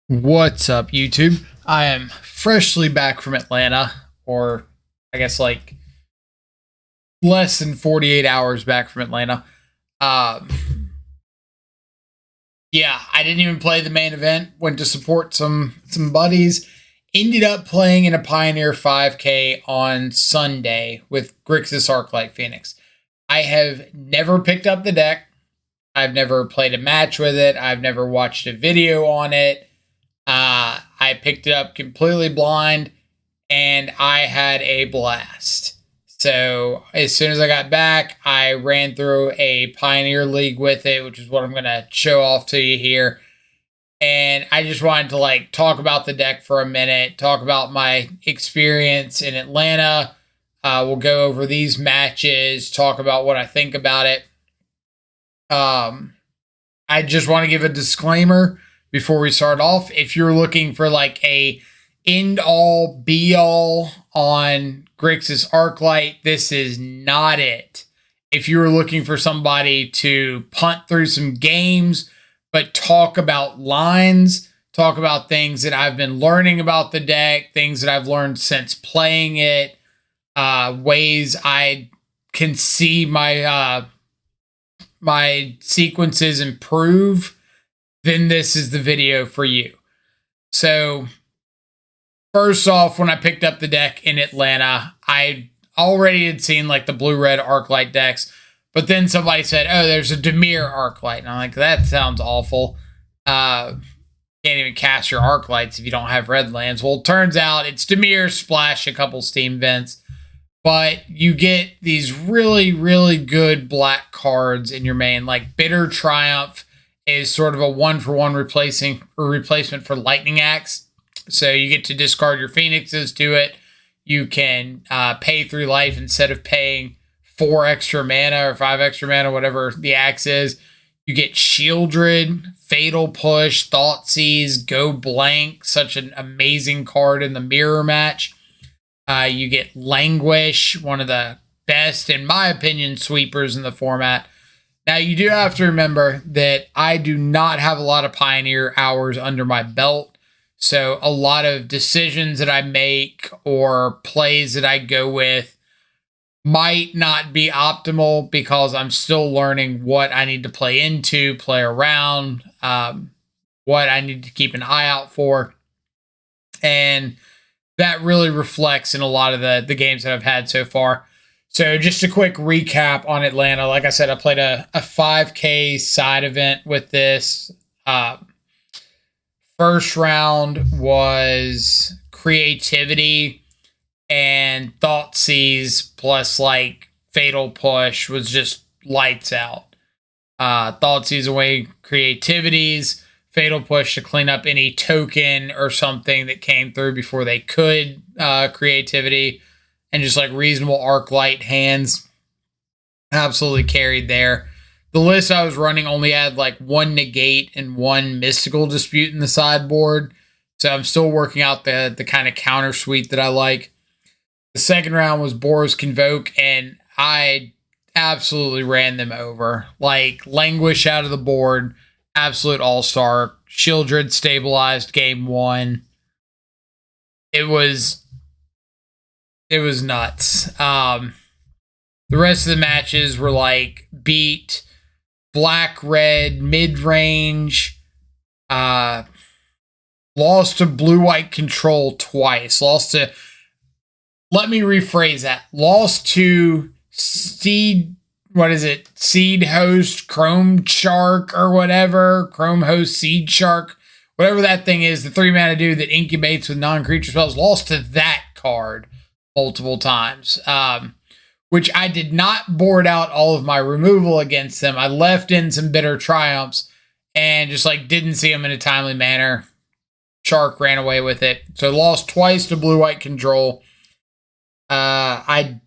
What's up, YouTube? I am freshly back from Atlanta, or I guess like less than 48 hours back from Atlanta. Yeah, I didn't even play the main event. Went to support some buddies. Ended up playing in a Pioneer 5K on Sunday with Grixis Arclight Phoenix. I have never picked up the deck. I've never played a match with it. I've never watched a video on it. I picked it up completely blind, and I had a blast. So as soon as I got back, I ran through a Pioneer League with it, which is what I'm going to show off to you here. And I just wanted to talk about the deck for a minute, talk about my experience in Atlanta. We'll go over these matches, talk about what I think about it. I just want to give a disclaimer before we start off. If you're looking for a end all be all on Grixis Arclight, this is not it. If you were looking for somebody to punt through some games, but talk about lines, talk about things that I've been learning about the deck, things that I've learned since playing it, ways I can see my my sequences improve, then this is the video for you. So first off, when I picked up the deck in Atlanta, I already had seen the blue-red Arclight decks, but then somebody said, oh, there's a Dimir Arclight. And I'm like, that sounds awful. Can't even cast your Arclights if you don't have red lands. Well, it turns out it's Dimir, splash a couple steam vents, but you get these really, really good black cards in your main. Bitter Triumph is sort of a 1-for-1 replacement for Lightning Axe. So you get to discard your Phoenixes to it. You can pay 3 life instead of paying 4 extra mana or 5 extra mana, whatever the axe is. You get Shieldred, Fatal Push, Thoughtseize, Go Blank, such an amazing card in the mirror match. You get Languish, one of the best, in my opinion, sweepers in the format. Now, you do have to remember that I do not have a lot of Pioneer hours under my belt, so a lot of decisions that I make or plays that I go with might not be optimal because I'm still learning what I need to play into, play around, what I need to keep an eye out for, and that really reflects in a lot of the games that I've had so far. So just a quick recap on Atlanta. Like I said, I played a 5K side event with this. First round was creativity, and Thoughtseize plus Fatal Push was just lights out. Thoughtseize away creativities, Fatal Push to clean up any token or something that came through before they could creativity, and just reasonable Arclight hands. Absolutely carried there. The list I was running only had 1 negate and 1 mystical dispute in the sideboard, so I'm still working out the kind of counter suite that I like. The second round was Boros Convoke, and I absolutely ran them over. Languish out of the board, absolute all-star. Shieldred stabilized game 1. It was nuts. The rest of the matches were beat black-red, mid-range, lost to blue-white control twice. Let me rephrase that. Lost to Seed Host, Chrome Shark, or whatever. Chrome Host, Seed Shark, whatever that thing is, the 3-mana dude that incubates with non-creature spells. Lost to that card multiple times, which I did not board out all of my removal against them. I left in some Bitter Triumphs and just didn't see them in a timely manner. Shark ran away with it. So lost twice to blue-white control. I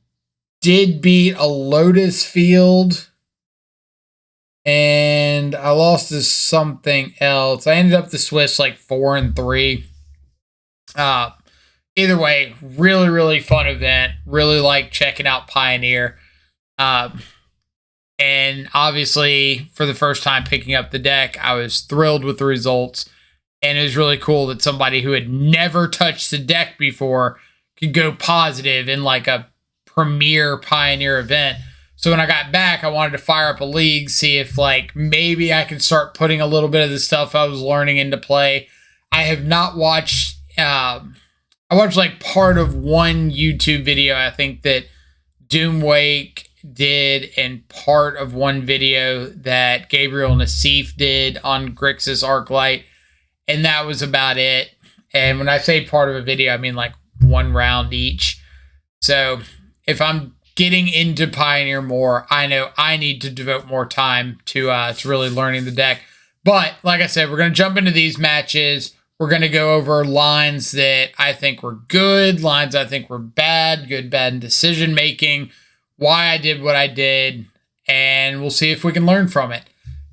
did beat a Lotus field, and I lost to something else. I ended up the Swiss 4-3. Either way, really, really fun event. Really like checking out Pioneer. And obviously, for the first time picking up the deck, I was thrilled with the results. And it was really cool that somebody who had never touched the deck before could go positive in like a premier Pioneer event. So when I got back, I wanted to fire up a league, see if like maybe I could start putting a little bit of the stuff I was learning into play. I have not watched, I watched like part of one YouTube video, I think that Doomwake did, and part of one video that Gabriel Nassif did on Grixis Arclight. And that was about it. And when I say part of a video, I mean like one round each. So if I'm getting into Pioneer more, I know I need to devote more time to really learning the deck. But like I said, we're going to jump into these matches. We're going to go over lines that I think were good, lines I think were bad, good, bad, and decision making, why I did what I did, and we'll see if we can learn from it.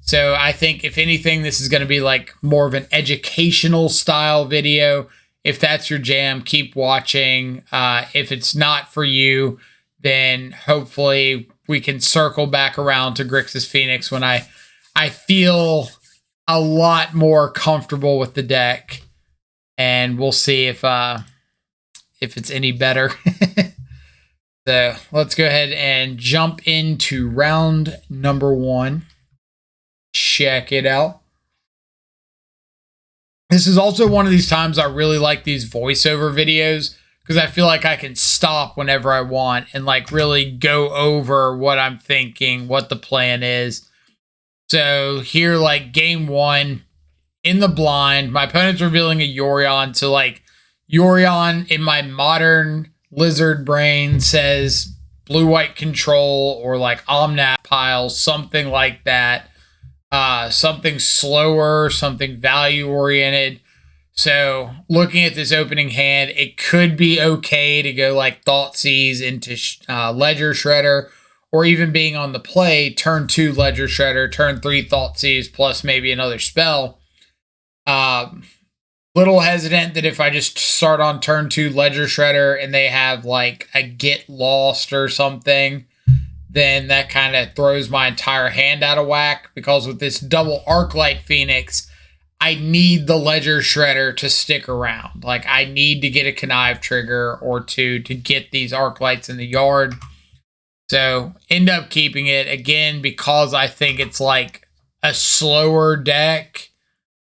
So I think if anything, this is going to be like more of an educational style video. If that's your jam, keep watching. If it's not for you, then hopefully we can circle back around to Grixis Phoenix when I feel a lot more comfortable with the deck, and we'll see if it's any better. So let's go ahead and jump into round number 1. Check it out. This is also one of these times I really like these voiceover videos, because I feel like I can stop whenever I want and like really go over what I'm thinking, what the plan is. So here, like game 1 in the blind, my opponent's revealing a Yorion. So like Yorion in my modern lizard brain says blue-white control or like Omnat pile, something like that. Something slower, something value-oriented. So looking at this opening hand, it could be okay to go like Thoughtseize into Ledger Shredder, or even being on the play, turn 2 Ledger Shredder, turn 3 Thoughtseize, plus maybe another spell. Little hesitant that if I just start on turn 2 Ledger Shredder and they have like a Get Lost or something, then that kind of throws my entire hand out of whack, because with this double Arclight Phoenix, I need the Ledger Shredder to stick around. Like, I need to get a Connive trigger or two to get these Arclights in the yard. So, end up keeping it, again, because I think it's like a slower deck,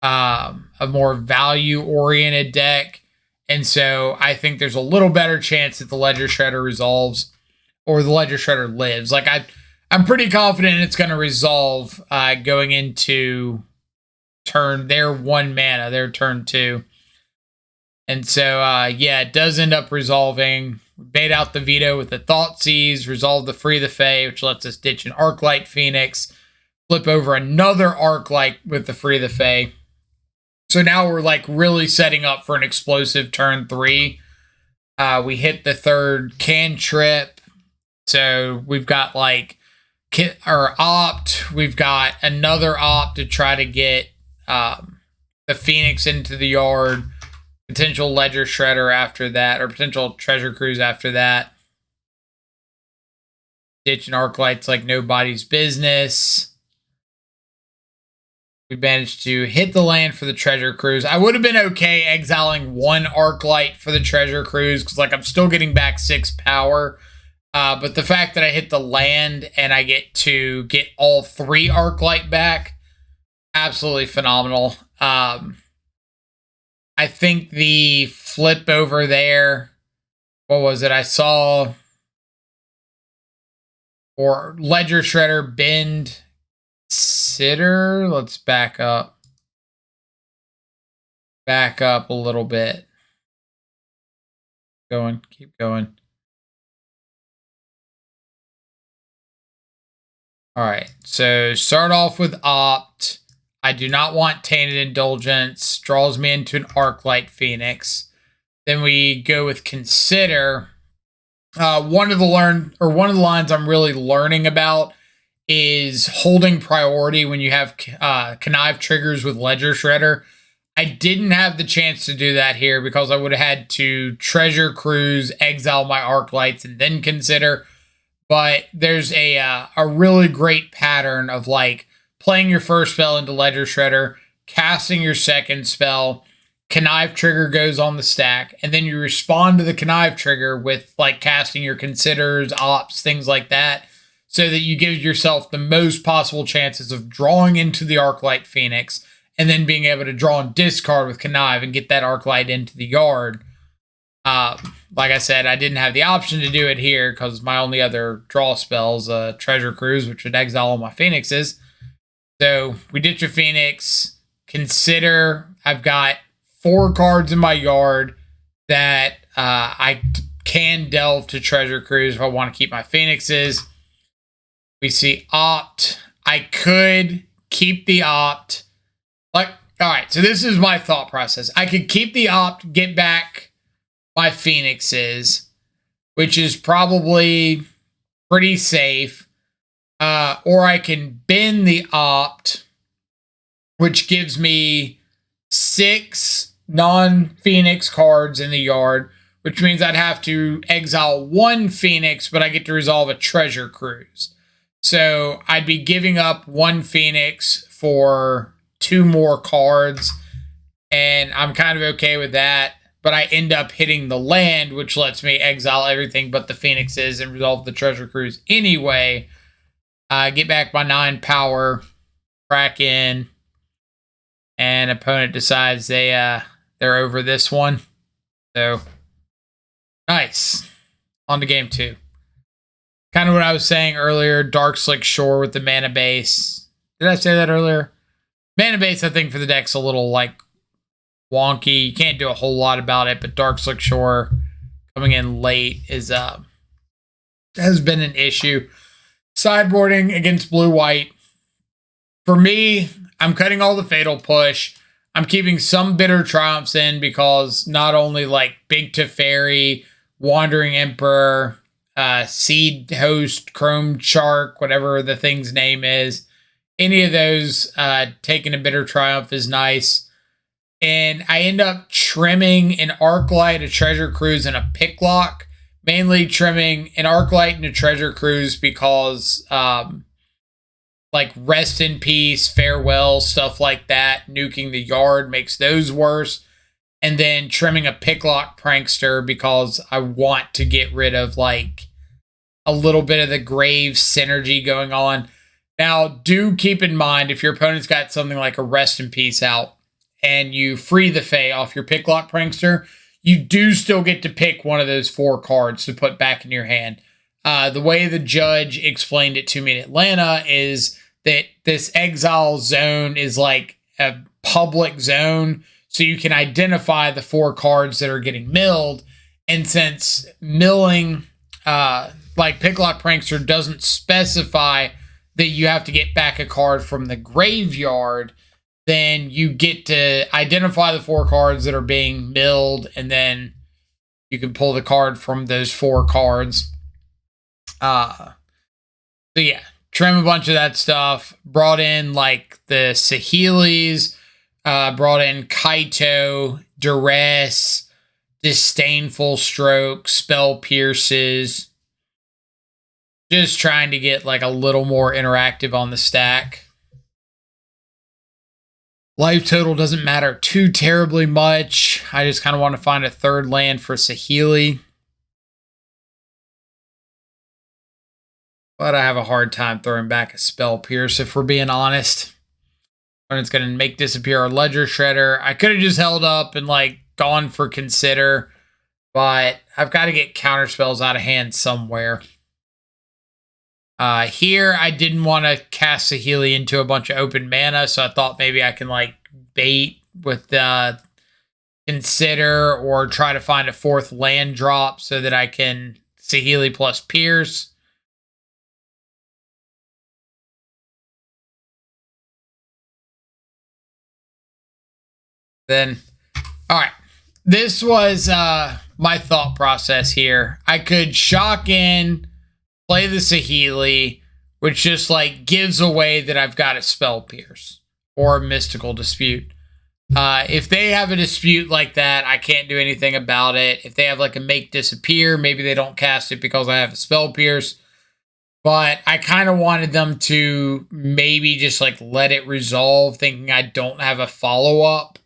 a more value-oriented deck. And so, I think there's a little better chance that the Ledger Shredder resolves, or the Ledger Shredder lives. Like, I'm pretty confident it's going to resolve going into their 1 mana, their turn 2. And so, yeah, it does end up resolving. We bait out the veto with the Thoughtseize, resolve the Free the Fae, which lets us ditch an Arclight Phoenix, flip over another Arclight with the Free the Fae. So now we're like really setting up for an explosive turn 3. We hit the 3rd cantrip. So we've got like opt. We've got another opt to try to get the Phoenix into the yard. Potential Ledger Shredder after that, or potential Treasure Cruise after that. Ditching Arclights like nobody's business. We managed to hit the land for the Treasure Cruise. I would have been okay exiling 1 Arclight for the Treasure Cruise, because like I'm still getting back 6 power. But the fact that I hit the land and I get to get all 3 Arclight back, absolutely phenomenal. I think the flip over there, what was it? I saw, or Ledger Shredder, bend, Sitter. Let's back up. Back up a little bit. Keep going. All right, so start off with opt. I do not want Tainted Indulgence. Draws me into an Arclight Phoenix. Then we go with consider. One of the lines I'm really learning about is holding priority when you have connive triggers with Ledger Shredder. I didn't have the chance to do that here because I would have had to Treasure Cruise, exile my Arclights, and then consider. But there's a really great pattern of like playing your first spell into Ledger Shredder, casting your second spell, connive trigger goes on the stack, and then you respond to the connive trigger with like casting your considers, ops, things like that, so that you give yourself the most possible chances of drawing into the Arclight Phoenix and then being able to draw and discard with connive and get that Arclight into the yard. Like I said, I didn't have the option to do it here because my only other draw spells, Treasure Cruise, which would exile all my Phoenixes. So we ditch a Phoenix. Consider I've got 4 cards in my yard that I can delve to Treasure Cruise if I want to keep my Phoenixes. We see Opt. I could keep the Opt. All right, so this is my thought process. I could keep the Opt, get back my Phoenixes, which is probably pretty safe. Or I can bend the Opt, which gives me 6 non-Phoenix cards in the yard, which means I'd have to exile 1 Phoenix, but I get to resolve a Treasure Cruise. So I'd be giving up 1 Phoenix for 2 more cards, and I'm kind of okay with that. But I end up hitting the land, which lets me exile everything but the Phoenixes and resolve the Treasure Cruise anyway. Get back my 9 power, crack in, and opponent decides they're over this one. So, nice. On to game 2. Kind of what I was saying earlier, Dark Slick Shore with the mana base. Did I say that earlier? Mana base, I think, for the deck's a little, like, wonky. You can't do a whole lot about it, but Dark Slick Shore coming in late is has been an issue. Sideboarding against blue-white. For me, I'm cutting all the Fatal Push. I'm keeping some Bitter Triumphs in because not only like Big Teferi, Wandering Emperor, Seed Host, Chrome Shark, whatever the thing's name is, any of those taking a Bitter Triumph is nice. And I end up trimming an Arclight, a Treasure Cruise, and a Picklock. Mainly trimming an Arclight and a Treasure Cruise because like Rest in Peace, Farewell, stuff like that, nuking the yard makes those worse. And then trimming a Picklock Prankster because I want to get rid of like a little bit of the Grave synergy going on. Now, do keep in mind if your opponent's got something like a Rest in Peace out and you free the Fae off your Picklock Prankster, you do still get to pick one of those 4 cards to put back in your hand. The way the judge explained it to me in Atlanta is that this exile zone is like a public zone, so you can identify the 4 cards that are getting milled. And since milling, like Picklock Prankster doesn't specify that you have to get back a card from the graveyard, then you get to identify the 4 cards that are being milled, and then you can pull the card from those 4 cards. So yeah, trim a bunch of that stuff. Brought in like the Saheelis, brought in Kaito, Duress, Disdainful Stroke, Spell Pierces. Just trying to get like a little more interactive on the stack. Life total doesn't matter too terribly much. I just kind of want to find a 3rd land for Saheeli. But I have a hard time throwing back a Spell Pierce, if we're being honest. And it's going to make disappear our Ledger Shredder. I could have just held up and like gone for Consider. But I've got to get counter spells out of hand somewhere. Here, I didn't want to cast Saheeli into a bunch of open mana, so I thought maybe I can like bait with the Consider or try to find a 4th land drop so that I can Saheeli plus Pierce. Then, all right, this was my thought process here. I could shock in, play the Saheeli, which just like gives away that I've got a Spell Pierce or a Mystical Dispute. If they have a dispute like that, I can't do anything about it. If they have like a Make Disappear, maybe they don't cast it because I have a Spell Pierce. But I kind of wanted them to maybe just like let it resolve, thinking I don't have a follow-up.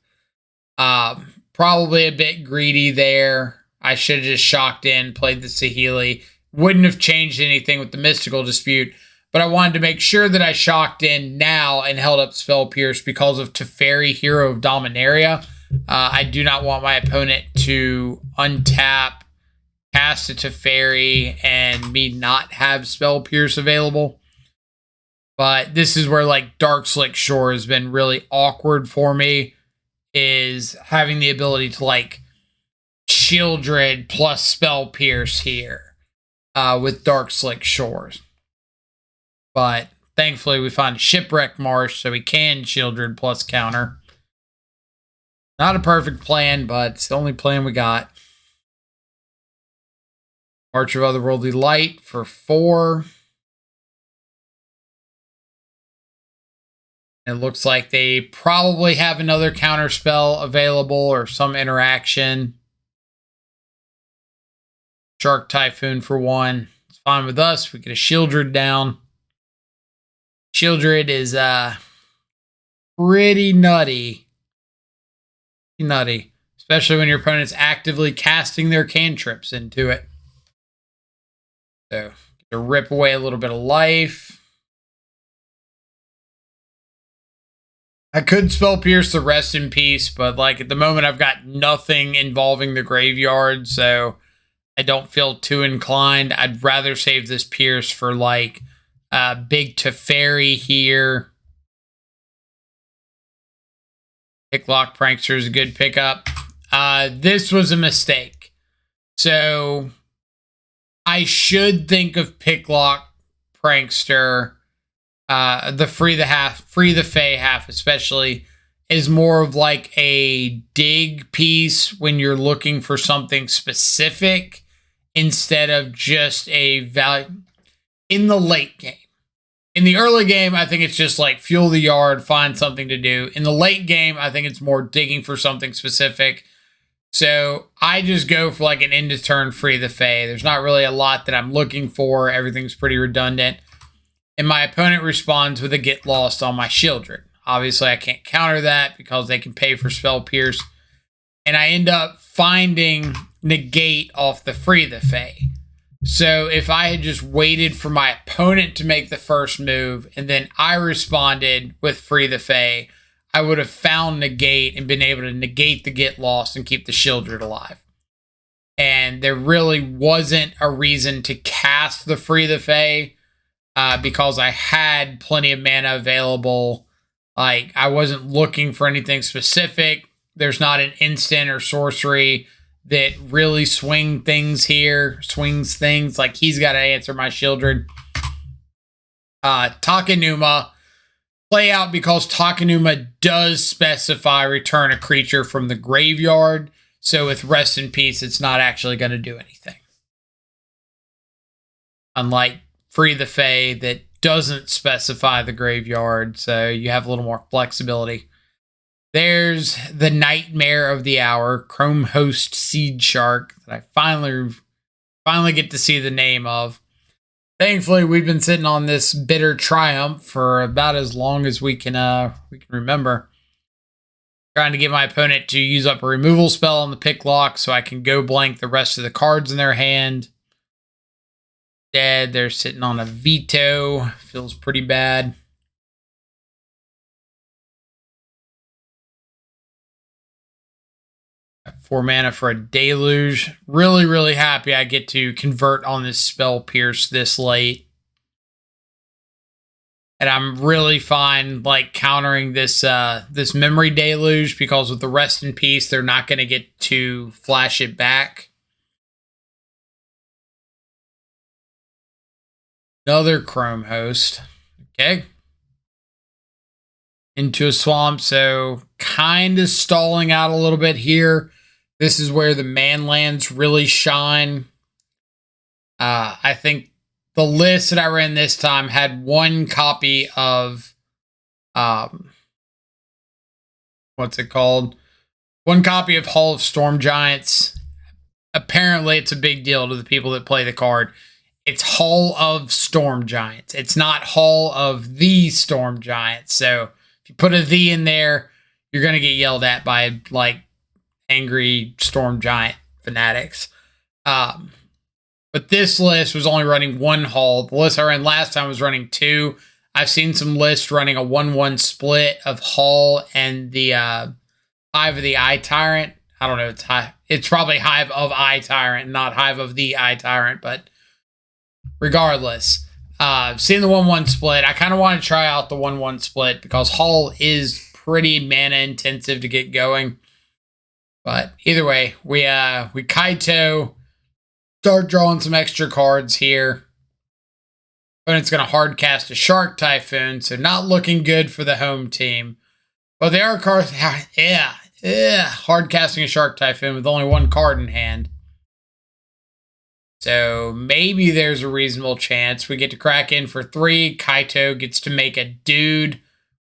Probably a bit greedy there. I should have just shocked in, played the Saheeli. Wouldn't have changed anything with the mystical dispute, but I wanted to make sure that I shocked in now and held up Spell Pierce because of Teferi, Hero of Dominaria. I do not want my opponent to untap, cast a Teferi, and me not have Spell Pierce available. But this is where like Dark Slick Shore has been really awkward for me, is having the ability to like Shieldred plus Spell Pierce here with Dark Slick Shores. But thankfully we find Shipwreck Marsh so we can Shieldred plus counter. Not a perfect plan, but it's the only plan we got. March of Otherworldly Light for 4. It looks like they probably have another counter spell available or some interaction. Shark Typhoon for 1. It's fine with us. We get a Shieldred down. Shieldred is pretty nutty. Especially when your opponent's actively casting their cantrips into it. So, to rip away a little bit of life. I could Spell Pierce the Rest in Peace, but like at the moment I've got nothing involving the graveyard, so I don't feel too inclined. I'd rather save this Pierce for like big Teferi here. Picklock Prankster is a good pickup. This was a mistake. So I should think of Picklock Prankster, the free the Fae half especially, is more of like a dig piece when you're looking for something specific instead of just a value in the late game. In the early game, I think it's just like fuel the yard, find something to do. In the late game, I think it's more digging for something specific. So I just go for like an end of turn free the Fae. There's not really a lot that I'm looking for. Everything's pretty redundant. And my opponent responds with a Get Lost on my Shieldred. Obviously, I can't counter that because they can pay for Spell Pierce. And I end up finding negate off the free the Fae. So if I had just waited for my opponent to make the first move and then I responded with free the Fae, I would have found negate and been able to negate the Get Lost and keep the Shieldred alive. And there really wasn't a reason to cast the free the Fae because I had plenty of mana available. Like, I wasn't looking for anything specific. There's not an instant or sorcery that really swings things. Like, he's got to answer my Shieldred. Takenuma. Play out because Takenuma does specify return a creature from the graveyard. So with Rest in Peace, it's not actually going to do anything. Unlike Free the Fae that doesn't specify the graveyard, so you have a little more flexibility. There's the Nightmare of the Hour, Chrome Host Seed Shark, that I finally get to see the name of. Thankfully, we've been sitting on this bitter triumph for about as long as we can remember. Trying to get my opponent to use up a removal spell on the Picklock so I can go blank the rest of the cards in their hand. Dead. They're sitting on a veto. Feels pretty bad. Got 4 mana for a Deluge. Really, really happy I get to convert on this Spell Pierce this late. And I'm really fine like countering this this Memory Deluge because with the Rest in Peace, they're not going to get to flash it back. Another Chrome Host. Okay. Into a swamp, so kind of stalling out a little bit here. This is where the manlands really shine. I think the list that I ran this time had 1 copy of what's it called? 1 copy of Hall of Storm Giants. Apparently, it's a big deal to the people that play the card. it's Hall of Storm Giants. It's not Hall of the Storm Giants. So if you put a "the" in there, you're going to get yelled at by like angry Storm Giant fanatics. But this list was only running one Hall. The list I ran last time was running 2. I've seen some lists running a 1-1 split of Hall and the Hive of the Eye Tyrant. I don't know. It's probably Hive of Eye Tyrant, not Hive of the Eye Tyrant. But regardless, seeing the 1-1 split, I kind of want to try out the 1-1 split because Hall is pretty mana intensive to get going. But either way, we Kaito, start drawing some extra cards here. Opponent's going to hard cast a Shark Typhoon, so not looking good for the home team. But they are cards, hard casting a Shark Typhoon with only 1 card in hand. So maybe there's a reasonable chance we get to crack in for 3. Kaito gets to make a Dude,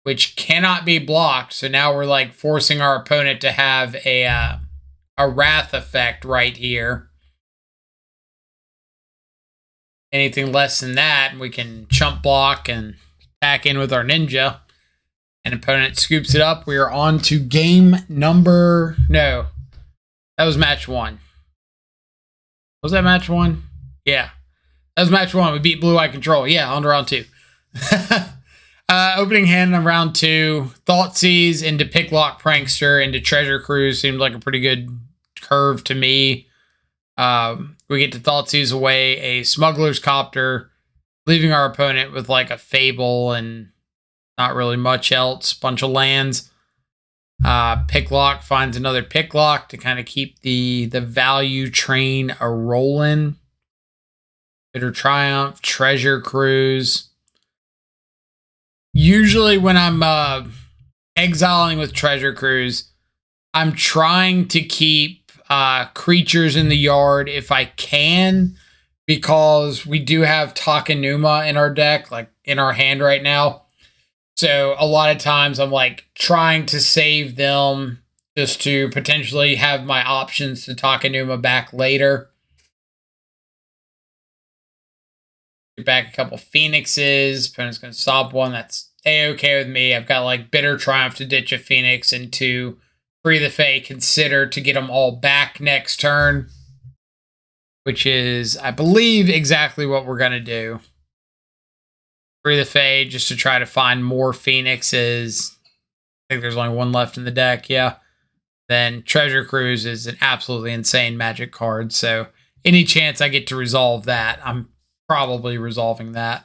which cannot be blocked. So now we're like forcing our opponent to have a Wrath effect right here. Anything less than that, we can chump block and back in with our Ninja. And opponent scoops it up. We are on to game number... No, that was match 1. Was that match 1? Yeah. That was match 1. We beat Blue Eye Control. Yeah, on to round 2. Opening hand on round 2. Thoughtseize into Picklock Prankster into Treasure Cruise. Seemed like a pretty good curve to me. We get to Thoughtseize away a Smuggler's Copter, leaving our opponent with like a Fable and not really much else. Bunch of lands. Picklock finds another Picklock to kind of keep the value train a-rolling. Bitter Triumph, Treasure Cruise. Usually when I'm exiling with Treasure Cruise, I'm trying to keep creatures in the yard if I can, because we do have Takenuma in our deck, like in our hand right now. So a lot of times I'm like trying to save them just to potentially have my options to Takenuma back later. Get back a couple Phoenixes. Opponent's going to stop one. That's A-okay with me. I've got like Bitter Triumph to ditch a Phoenix and to Free the Fae Consider to get them all back next turn, which is, I believe, exactly what we're going to do. Free the Fae just to try to find more Phoenixes. I think there's only 1 left in the deck, yeah. Then Treasure Cruise is an absolutely insane Magic card, so any chance I get to resolve that, I'm probably resolving that.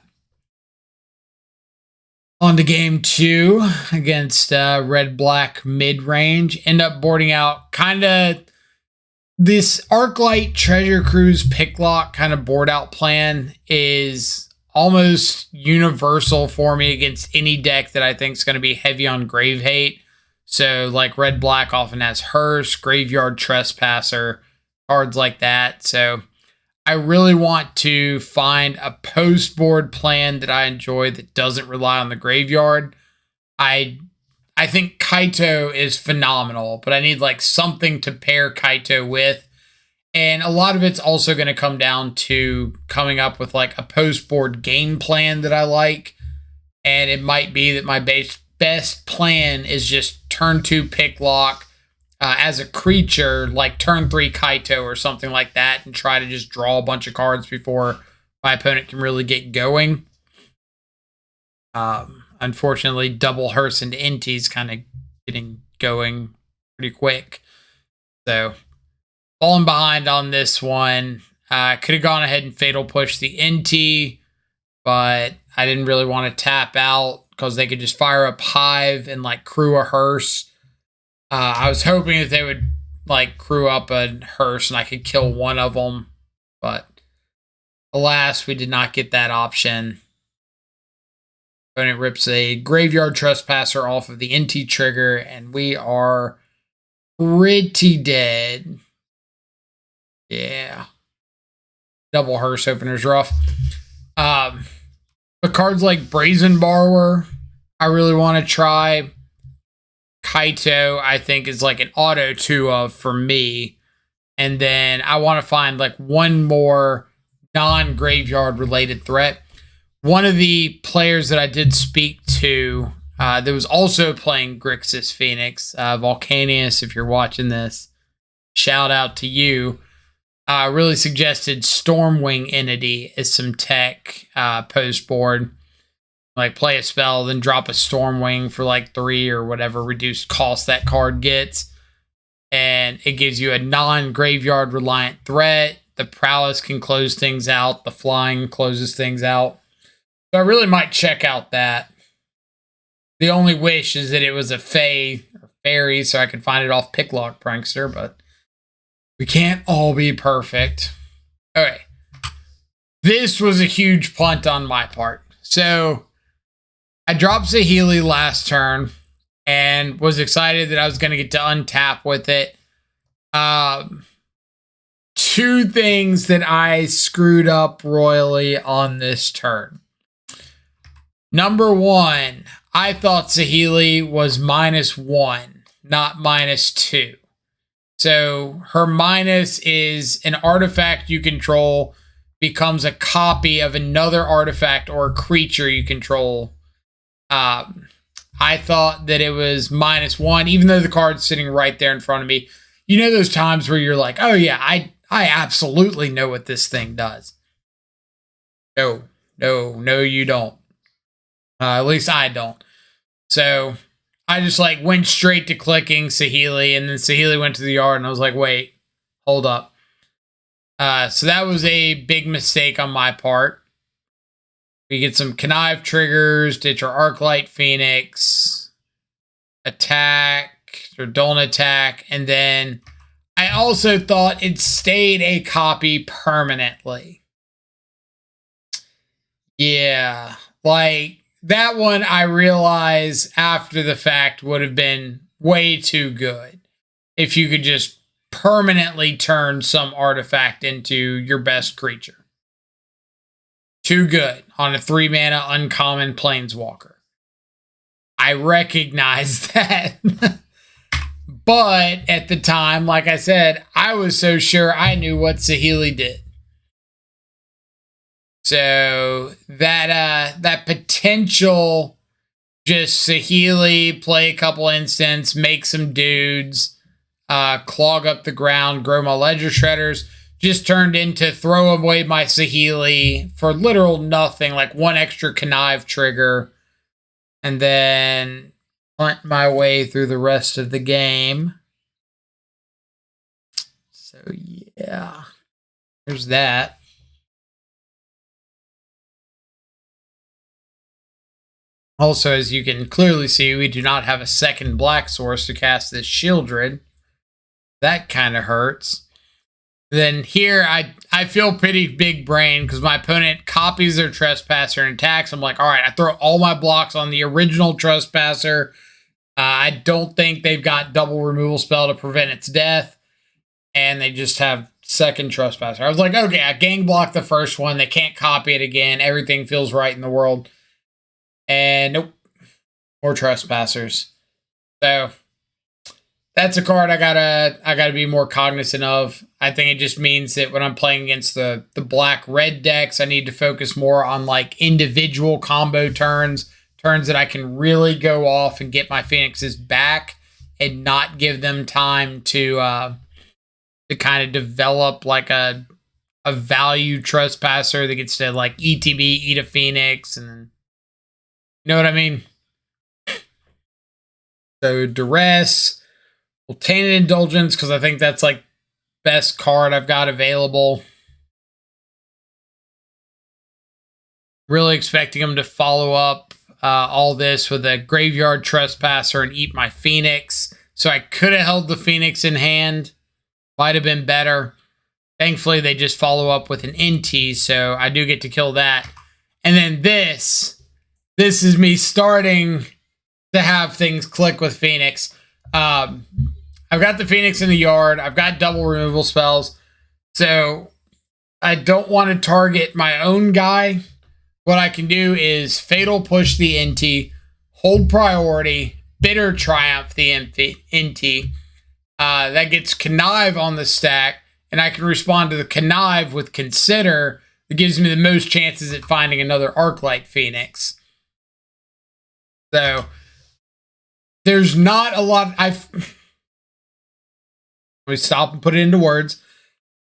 On to game 2 against Red-Black Midrange. End up boarding out kind of this Arclight Treasure Cruise Picklock kind of board out plan is almost universal for me against any deck that I think is going to be heavy on Grave Hate. So like Red-Black often has Hearse, Graveyard Trespasser, cards like that. So I really want to find a post-board plan that I enjoy that doesn't rely on the graveyard. I think Kaito is phenomenal, but I need like something to pair Kaito with. And a lot of it's also going to come down to coming up with like a post-board game plan that I like. And it might be that my best plan is just turn 2 Picklock, as a creature, like turn 3 Kaito or something like that, and try to just draw a bunch of cards before my opponent can really get going. Unfortunately, double Hearse into Inti's kind of getting going pretty quick. So, falling behind on this one. Could have gone ahead and Fatal Push the Inti, but I didn't really want to tap out because they could just fire up Hive and like crew a Hearse. I was hoping that they would like crew up a Hearse and I could kill one of them, but alas, we did not get that option. Opponent rips a Graveyard Trespasser off of the NT trigger, and we are pretty dead. Yeah. Double Hearse opener's rough. But cards like Brazen Borrower, I really want to try. Kaito, I think, is like an auto 2 of for me. And then I want to find like one more non-graveyard related threat. One of the players that I did speak to that was also playing Grixis Phoenix, Volcanius, if you're watching this, shout out to you, really suggested Stormwing Entity as some tech post board. Like play a spell, then drop a Stormwing for like 3 or whatever reduced cost that card gets. And it gives you a non-graveyard reliant threat. The prowess can close things out. The flying closes things out. So I really might check out that. The only wish is that it was a Fae or Fairy so I could find it off Picklock Prankster, but we can't all be perfect. Okay. This was a huge punt on my part. So I dropped Saheeli last turn and was excited that I was going to get to untap with it. 2 things that I screwed up royally on this turn. Number 1, I thought Saheeli was -1, not -2. So her minus is an artifact you control becomes a copy of another artifact or creature you control. I thought that it was -1, even though the card's sitting right there in front of me. You know those times where you're like, oh yeah, I absolutely know what this thing does. No, you don't. At least I don't. So I just like went straight to clicking Saheeli, and then Saheeli went to the yard, and I was like, wait, hold up. So that was a big mistake on my part. We get some Connive triggers, ditch our Arclight Phoenix, attack, or don't attack, and then I also thought it stayed a copy permanently. Yeah, like that one I realize after the fact would have been way too good if you could just permanently turn some artifact into your best creature. Too good on a 3-mana uncommon planeswalker. I recognize that. But at the time, like I said, I was so sure I knew what Saheeli did. So that potential just Saheeli, play a couple instants, make some dudes, clog up the ground, grow my Ledger Shredders, just turned into throw away my Saheeli for literal nothing, like 1 extra Connive trigger, and then hunt my way through the rest of the game. So yeah, there's that. Also, as you can clearly see, we do not have a second black source to cast this Shieldred. That kind of hurts. Then here, I feel pretty big brain because my opponent copies their Trespasser and attacks. I'm like, all right, I throw all my blocks on the original Trespasser. I don't think they've got double removal spell to prevent its death. And they just have second Trespasser. I was like, okay, I gang blocked the first one. They can't copy it again. Everything feels right in the world. And nope, more Trespassers. So that's a card I gotta be more cognizant of. I think it just means that when I'm playing against the black-red decks, I need to focus more on like individual combo turns that I can really go off and get my Phoenixes back and not give them time to kind of develop like a value Trespasser that gets to like ETB, eat a Phoenix, and then, you know what I mean? So Duress, Tainted Indulgence, because I think that's like best card I've got available. Really expecting him to follow up all this with a Graveyard Trespasser and eat my Phoenix. So I could have held the Phoenix in hand. Might have been better. Thankfully, they just follow up with an NT, so I do get to kill that. And then this is me starting to have things click with Phoenix. I've got the Phoenix in the yard. I've got double removal spells. So I don't want to target my own guy. What I can do is Fatal Push the NT, hold priority, Bitter Triumph the NT. That gets Connive on the stack, and I can respond to the Connive with Consider it gives me the most chances at finding another Arclight Phoenix. So there's not a lot. Let me stop and put it into words.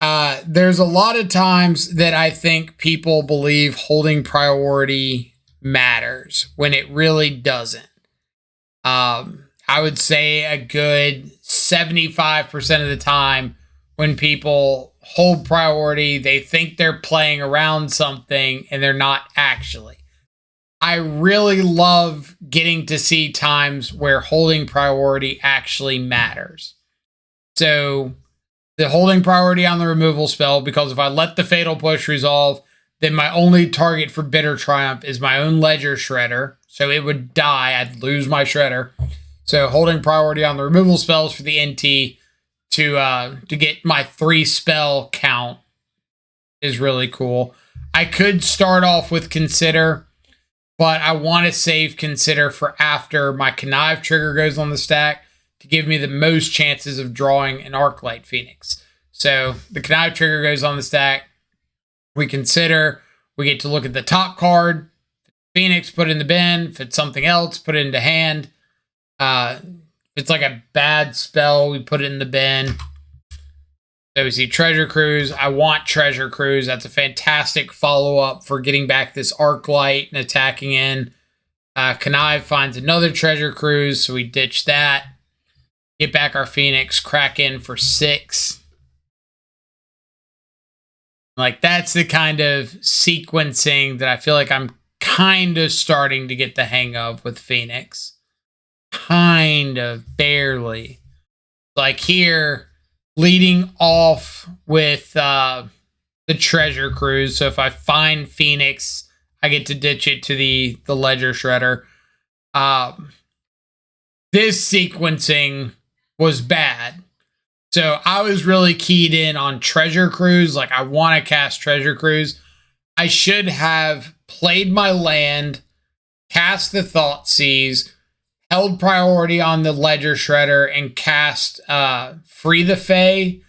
There's a lot of times that I think people believe holding priority matters when it really doesn't. I would say a good 75% of the time when people hold priority, they think they're playing around something and they're not actually. I really love getting to see times where holding priority actually matters. So the holding priority on the removal spell, because if I let the Fatal Push resolve, then my only target for Bitter Triumph is my own Ledger Shredder. So it would die. I'd lose my Shredder. So holding priority on the removal spells for the NT to get my 3 spell count is really cool. I could start off with Consider, but I want to save Consider for after my Connive trigger goes on the stack to give me the most chances of drawing an Arclight Phoenix. So the Connive trigger goes on the stack. We Consider. We get to look at the top card. Phoenix, put in the bin. If it's something else, put it into hand. If it's like a bad spell, we put it in the bin. So we see Treasure Cruise. I want Treasure Cruise. That's a fantastic follow-up for getting back this Arclight and attacking in. Connive finds another Treasure Cruise, so we ditch that. Get back our Phoenix, crack in for 6. Like, that's the kind of sequencing that I feel like I'm kind of starting to get the hang of with Phoenix. Kind of, barely. Like here, leading off with the Treasure Cruise. So if I find Phoenix, I get to ditch it to the Ledger Shredder. This sequencing was bad. So I was really keyed in on Treasure Cruise. Like, I want to cast Treasure Cruise. I should have played my land, cast the Thoughtseize, held priority on the Ledger Shredder, and cast Free the Fae.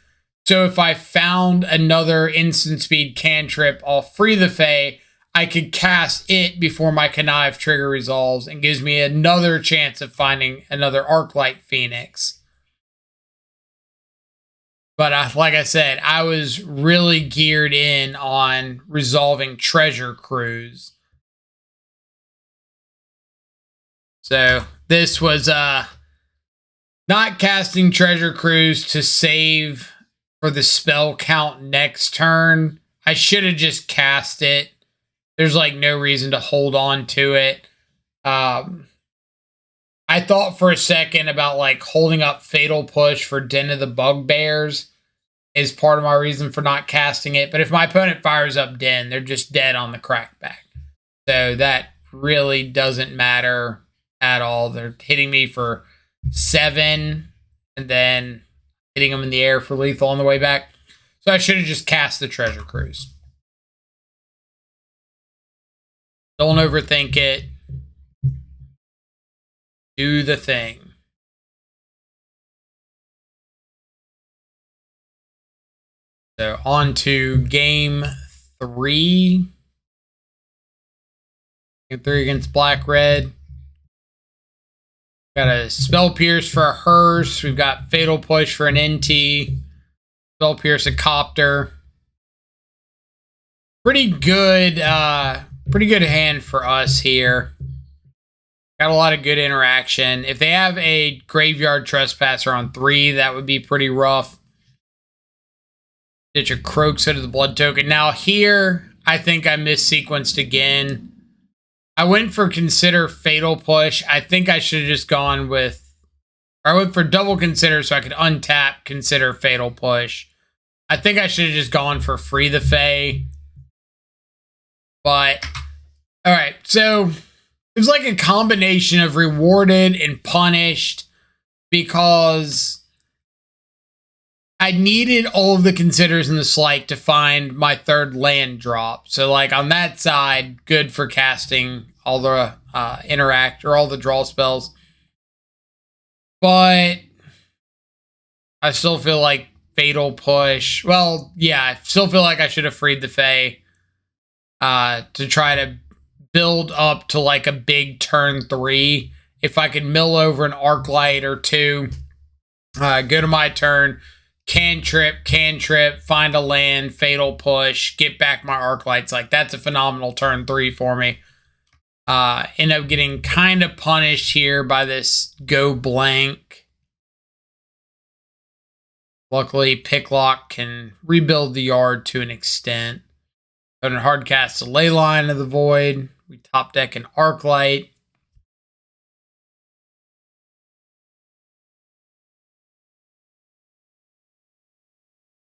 So if I found another instant speed cantrip off Free the Fae, I could cast it before my Connive trigger resolves and gives me another chance of finding another Arclight Phoenix. But like I said, I was really geared in on resolving Treasure Cruise. So this was not casting Treasure Cruise to save for the spell count next turn. I should have just cast it. There's like no reason to hold on to it. I thought for a second about like holding up Fatal Push for Den of the Bugbears is part of my reason for not casting it. But if my opponent fires up Den, they're just dead on the crackback. So that really doesn't matter at all. They're hitting me for 7 and then hitting them in the air for lethal on the way back. So I should have just cast the Treasure Cruise. Don't overthink it. Do the thing. So on to game 3. Game 3 against Black Red. Got a Spell Pierce for a Hearse. We've got Fatal Push for an NT. Spell Pierce a Copter. Pretty good hand for us here. Got a lot of good interaction. If they have a Graveyard Trespasser on 3, that would be pretty rough. Ditch a Croaks out of the Blood Token. Now here, I think I missequenced again. I went for Consider Fatal Push. I think I should have just gone with... Or I went for double Consider so I could untap Consider Fatal Push. I think I should have just gone for Free the Fae. But, alright, so... It was like a combination of rewarded and punished because I needed all of the Considers in the Slight to find my 3rd land drop. So like on that side, good for casting all the interact or all the draw spells. But I still feel like Fatal Push. Well, yeah, I still feel like I should have freed the Fae. to try to build up to like a big turn 3. If I could mill over an Arclight or 2, go to my turn, cantrip, find a land, fatal push, get back my Arclights. Like, that's a phenomenal turn 3 for me. End up getting kind of punished here by this go blank. Luckily, Picklock can rebuild the yard to an extent. Go to hardcast the Leyline of the Void. We top deck an Arclight.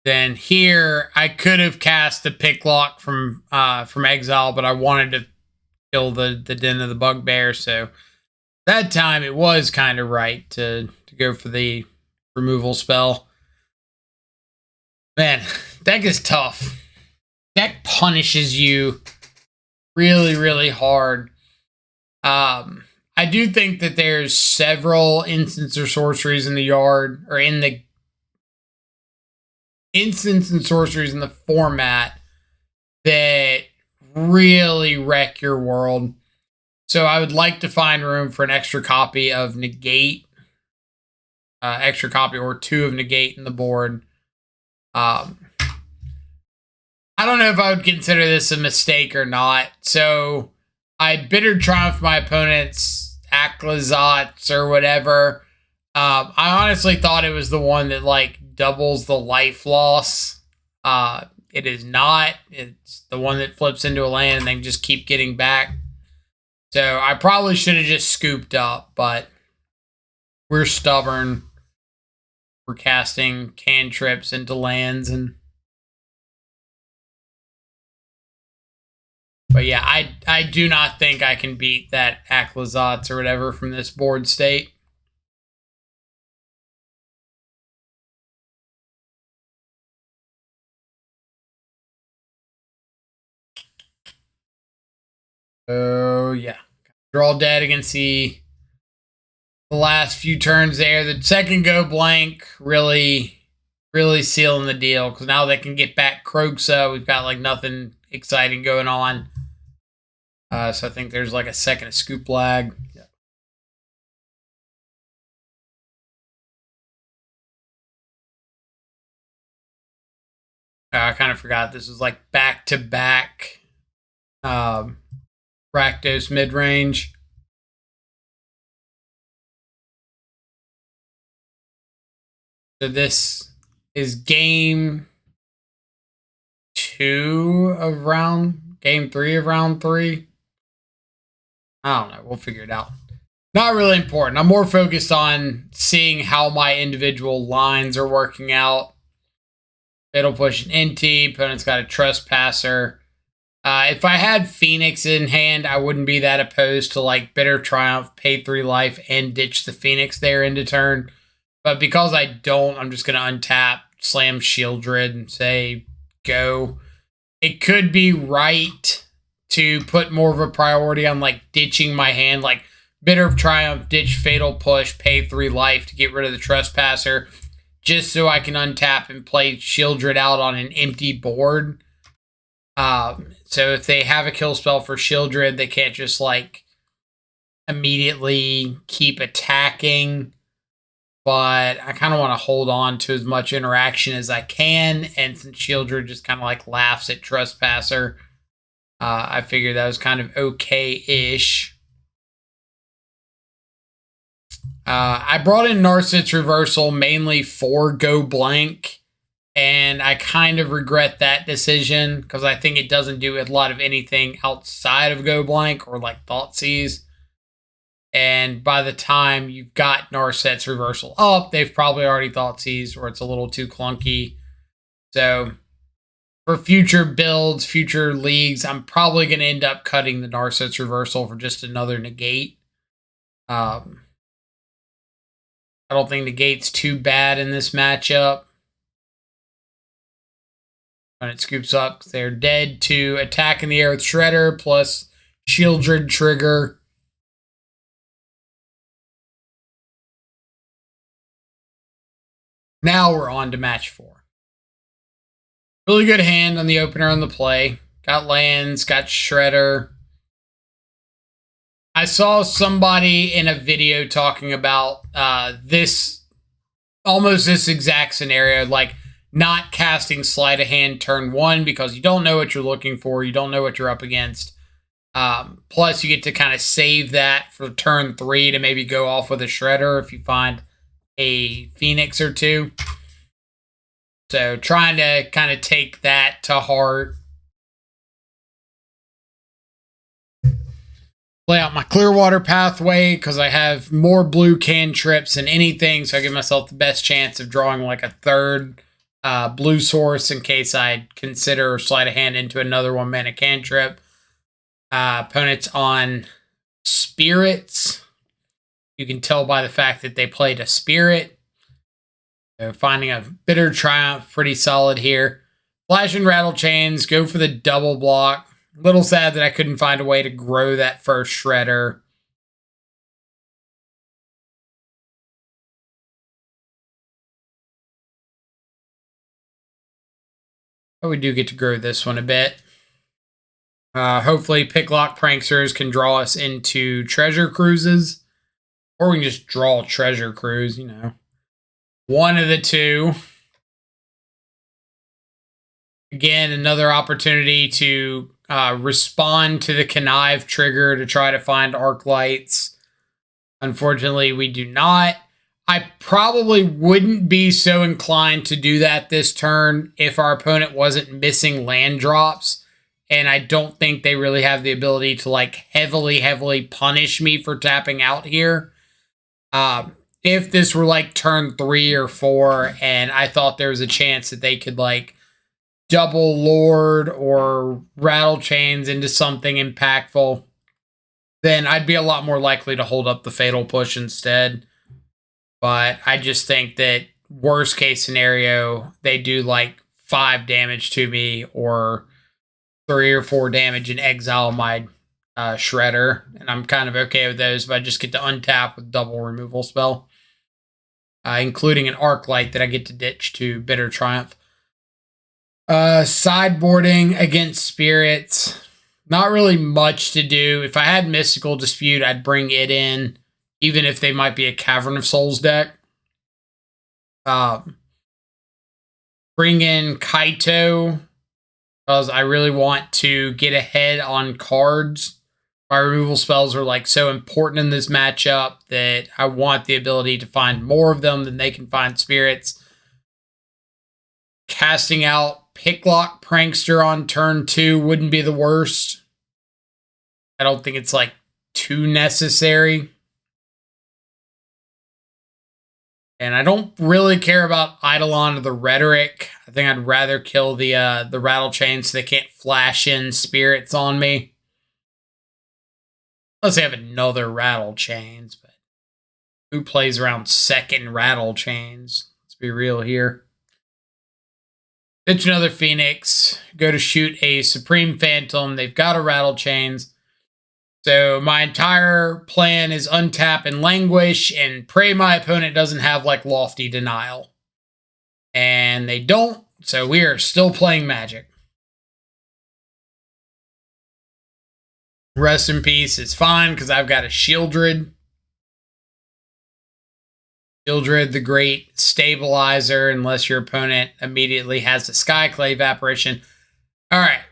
Then here, I could have cast the Picklock from exile, but I wanted to kill the Den of the Bugbear, so that time it was kind of right to go for the removal spell. Man, deck is tough. Deck punishes you really, really hard. I do think that there's several instants or sorceries in the yard, or in the instants and sorceries in the format that really wreck your world. So I would like to find room for an extra copy of Negate, extra copy or 2 of Negate in the board. I don't know if I would consider this a mistake or not. So I Bitter Triumph my opponent's Aclazotz or whatever. I honestly thought it was the one that like doubles the life loss. It is not. It's the one that flips into a land and then just keep getting back. So I probably should have just scooped up, but we're stubborn. We're casting cantrips into lands, but yeah, I do not think I can beat that Aclazotz or whatever from this board state. Oh yeah, draw dead against the last few turns there. The second go blank really sealing the deal, because now they can get back Kroxa. We've got like nothing exciting going on. So I think there's like a second scoop lag. Yeah. I kind of forgot this was like back-to-back Rakdos Midrange. So this is game 2 of game 3 of round 3. I don't know. We'll figure it out. Not really important. I'm more focused on seeing how my individual lines are working out. It'll push an NT. Opponent's got a Trespasser. If I had Phoenix in hand, I wouldn't be that opposed to like Bitter Triumph, pay 3 life, and ditch the Phoenix there into turn. But because I don't, I'm just going to untap, slam Shieldred, and say, go. It could be right to put more of a priority on like ditching my hand, like Bitter Triumph, ditch Fatal Push, pay 3 life to get rid of the Trespasser, just so I can untap and play Shieldred out on an empty board. So if they have a kill spell for Shieldred, they can't just like immediately keep attacking. But I kind of want to hold on to as much interaction as I can. And since Shieldred just kind of like laughs at Trespasser, I figured that was kind of okay-ish. I brought in Narset's Reversal mainly for Go Blank. And I kind of regret that decision, because I think it doesn't do a lot of anything outside of Go Blank or like Thoughtseize. And by the time you've got Narset's Reversal up, they've probably already Thoughtseize, or it's a little too clunky. So for future builds, future leagues, I'm probably going to end up cutting the Narset's Reversal for just another negate. I don't think negate's too bad in this matchup. When it scoops up, they're dead to attack in the air with Shredder plus Shieldred trigger. Now we're on to match 4. Really good hand on the opener on the play. got lands, got Shredder. I saw somebody in a video talking about almost this exact scenario, like not casting Sleight of Hand turn 1 because you don't know what you're looking for, you don't know what you're up against. Plus, you get to kind of save that for turn 3 to maybe go off with a Shredder if you find a Phoenix or two. So trying to kind of take that to heart. Play out my Clearwater pathway because I have more blue cantrips than anything, so I give myself the best chance of drawing like a third blue source in case I consider Sleight of Hand into another 1-mana cantrip. Opponents on spirits. You can tell by the fact that they played a spirit. So finding a Bitter Triumph, pretty solid here. Flash and Rattle Chains, go for the double block. A little sad that I couldn't find a way to grow that first Shredder. But we do get to grow this one a bit. Hopefully Picklock Pranksters can draw us into Treasure Cruises. Or we can just draw Treasure Cruise, you know. One of the two. Again, another opportunity to respond to the Connive trigger to try to find Arc Lights. Unfortunately, we do not. I probably wouldn't be so inclined to do that this turn if our opponent wasn't missing land drops. And I don't think they really have the ability to like heavily punish me for tapping out here. If this were like turn 3 or 4 and I thought there was a chance that they could like double Lord or Rattle Chains into something impactful, then I'd be a lot more likely to hold up the Fatal Push instead. But I just think that worst case scenario, they do like 5 damage to me or 3 or 4 damage and exile my Shredder. And I'm kind of okay with those, but I just get to untap with double removal spell. Including an Arc Light that I get to ditch to Bitter Triumph. Sideboarding against spirits. Not really much to do. If I had Mystical Dispute, I'd bring it in, even if they might be a Cavern of Souls deck. Bring in Kaito, because I really want to get ahead on cards. My removal spells are like so important in this matchup that I want the ability to find more of them than they can find spirits. Casting out Picklock Prankster on turn 2 wouldn't be the worst. I don't think it's like too necessary. And I don't really care about Eidolon or the Rhetoric. I think I'd rather kill the Rattle Chain so they can't flash in spirits on me. Unless they have another Rattle Chains, but who plays around second Rattle Chains? Let's be real here. Ditch another Phoenix. Go to shoot a Supreme Phantom. They've got a Rattle Chains. So my entire plan is untap and languish and pray my opponent doesn't have like Lofty Denial. And they don't, so we are still playing Magic. Rest in Peace is fine because I've got a Shieldred. Shieldred, the great stabilizer, unless your opponent immediately has a Skyclave apparition. All right.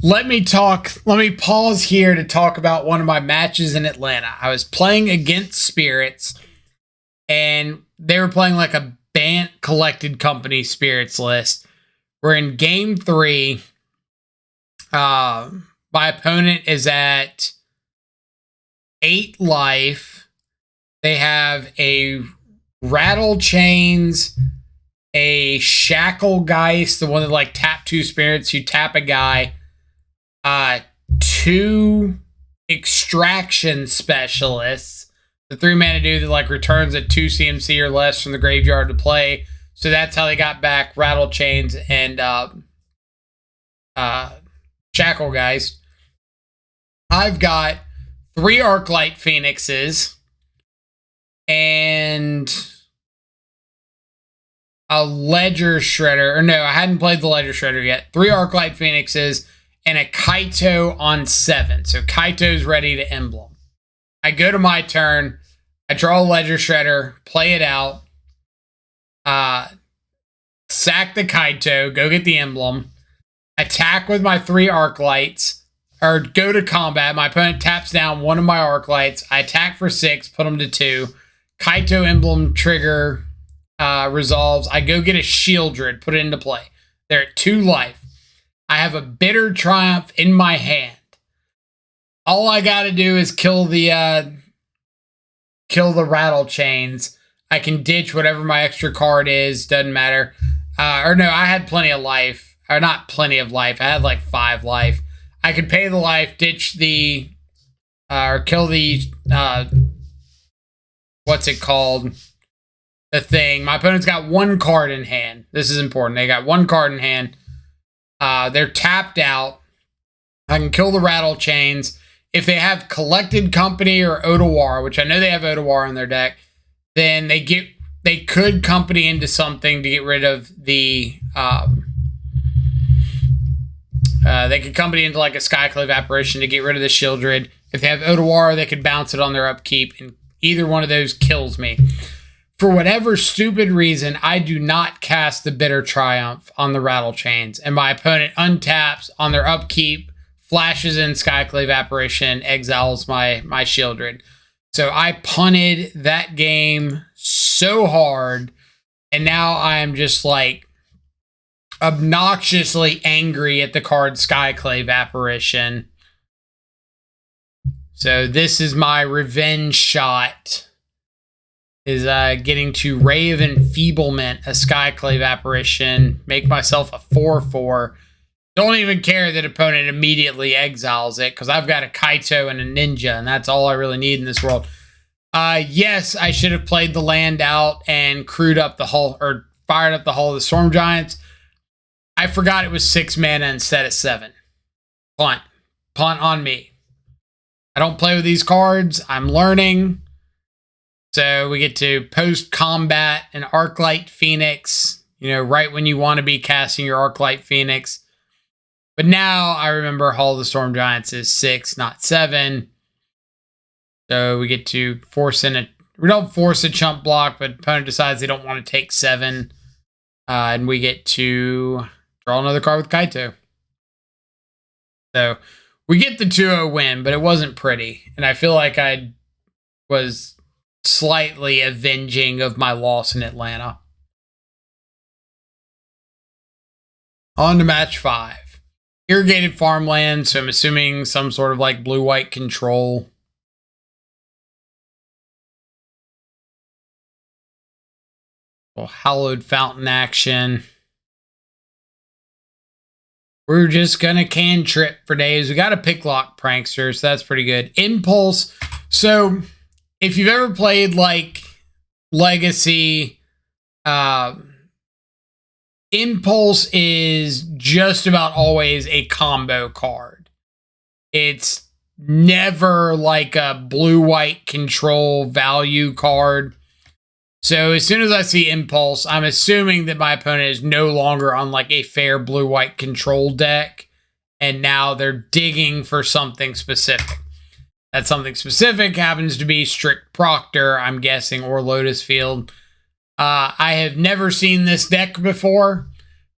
Let me pause here to talk about one of my matches in Atlanta. I was playing against Spirits, and they were playing like a Bant Collected Company Spirits list. We're in game 3. My opponent is at 8 life. They have a Rattle Chains, a Shacklegeist, the one that like tap 2 spirits, you tap a guy, 2 Extraction Specialists, the 3-mana dude that like returns at 2 CMC or less from the graveyard to play. So that's how they got back Rattle Chains and Shacklegeist. I've got 3 Arclight Phoenixes and a Ledger Shredder, or no, I hadn't played the Ledger Shredder yet. 3 Arclight Phoenixes and a Kaito on 7. So Kaito's ready to emblem. I go to my turn. I draw a Ledger Shredder, play it out, sack the Kaito, go get the emblem, attack with my 3 Arclights, or go to combat. My opponent taps down one of my Arclights. I attack for 6, put them to 2. Kaito emblem trigger resolves. I go get a Shieldred, put it into play. They're at 2 life. I have a Bitter Triumph in my hand. All I got to do is kill the Rattle Chains. I can ditch whatever my extra card is. Doesn't matter. Or no, I had plenty of life. Or not plenty of life. I had like 5 life. I could pay the life, ditch the, or kill the, what's it called? The thing. My opponent's got 1 card in hand. This is important. They got 1 card in hand. They're tapped out. I can kill the Rattle Chains. If they have Collected Company or Otawara, which I know they have Otawara in their deck, then they could Company into something to get rid of the, they could Company into like a Skyclave Apparition to get rid of the Shieldred. If they have Otawara, they could bounce it on their upkeep, and either one of those kills me. For whatever stupid reason, I do not cast the Bitter Triumph on the Rattle Chains, and my opponent untaps on their upkeep, flashes in Skyclave Apparition, exiles my Shieldred. So I punted that game so hard, and now I am just like obnoxiously angry at the card Skyclave Apparition. So this is my revenge shot. Is getting to Ray of Enfeeblement, a Skyclave Apparition, make myself a 4/4. Don't even care that opponent immediately exiles it, because I've got a Kaito and a Ninja, and that's all I really need in this world. Yes, I should have played the land out and crewed up the hull, or fired up the hull of the Storm Giants. I forgot it was 6 mana instead of 7. Punt on me. I don't play with these cards. I'm learning. So we get to post-combat an Arclight Phoenix, right when you want to be casting your Arclight Phoenix. But now I remember Hall of the Storm Giants is 6, not 7. So we get to we don't force a chump block, but opponent decides they don't want to take 7. And we get to draw another card with Kaito. So we get the 2-0 win, but it wasn't pretty. And I feel like I was slightly avenging of my loss in Atlanta. On to match 5. Irrigated farmland, so I'm assuming some sort of like blue-white control. Well, hallowed fountain action. We're just gonna cantrip for days. We got a Picklock Prankster, so that's pretty good. Impulse. So if you've ever played like Legacy, Impulse is just about always a combo card. It's never like a blue-white control value card. So as soon as I see Impulse, I'm assuming that my opponent is no longer on like a fair blue-white control deck, and now they're digging for something specific. That something specific happens to be Strict Proctor, I'm guessing, or Lotus Field. I have never seen this deck before,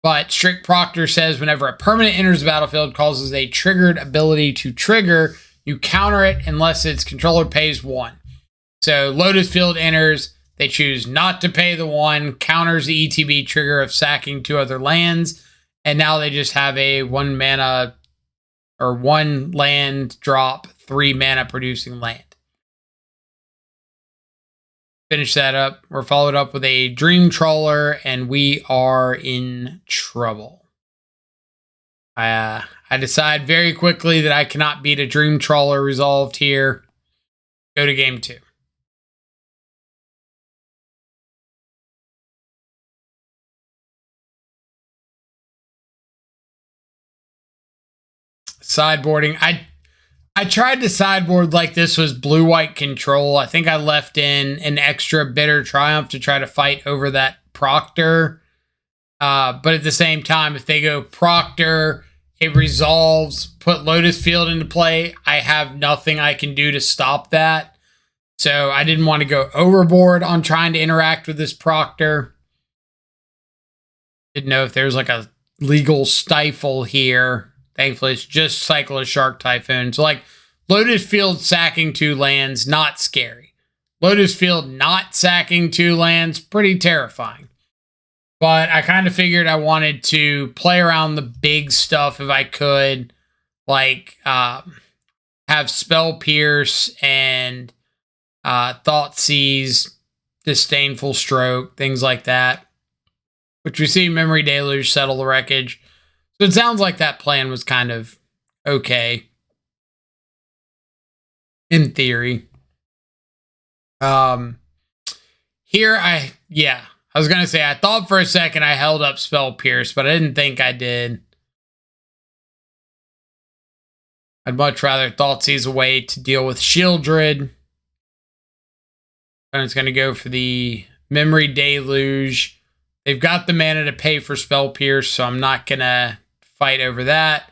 but Strict Proctor says whenever a permanent enters the battlefield, causes a triggered ability to trigger, you counter it unless its controller pays 1. So Lotus Field enters, they choose not to pay the 1, counters the ETB trigger of sacking 2 other lands, and now they just have a 1 mana or 1 land drop, 3 mana producing land. Finish that up. We're followed up with a Dream Trawler, and we are in trouble. I decide very quickly that I cannot beat a Dream Trawler resolved here. Go to game 2. Sideboarding. I tried to sideboard like this was blue-white control. I think I left in an extra Bitter Triumph to try to fight over that Proctor. But at the same time, if they go Proctor, it resolves, put Lotus Field into play. I have nothing I can do to stop that. So I didn't want to go overboard on trying to interact with this Proctor. Didn't know if there's like a legal stifle here. Thankfully, it's just Cycle of Shark Typhoon. So like Lotus Field sacking 2 lands, not scary. Lotus Field not sacking 2 lands, pretty terrifying. But I kind of figured I wanted to play around the big stuff if I could. Like have Spell Pierce and Thoughtseize, Disdainful Stroke, things like that. Which we see Memory Deluge, Settle the Wreckage. So it sounds like that plan was kind of okay. In theory. Here I was going to say, I thought for a second I held up Spell Pierce, but I didn't think I did. I'd much rather Thoughtseize away to deal with Shieldred. And it's going to go for the Memory Deluge. They've got the mana to pay for Spell Pierce, so I'm not going to fight over that.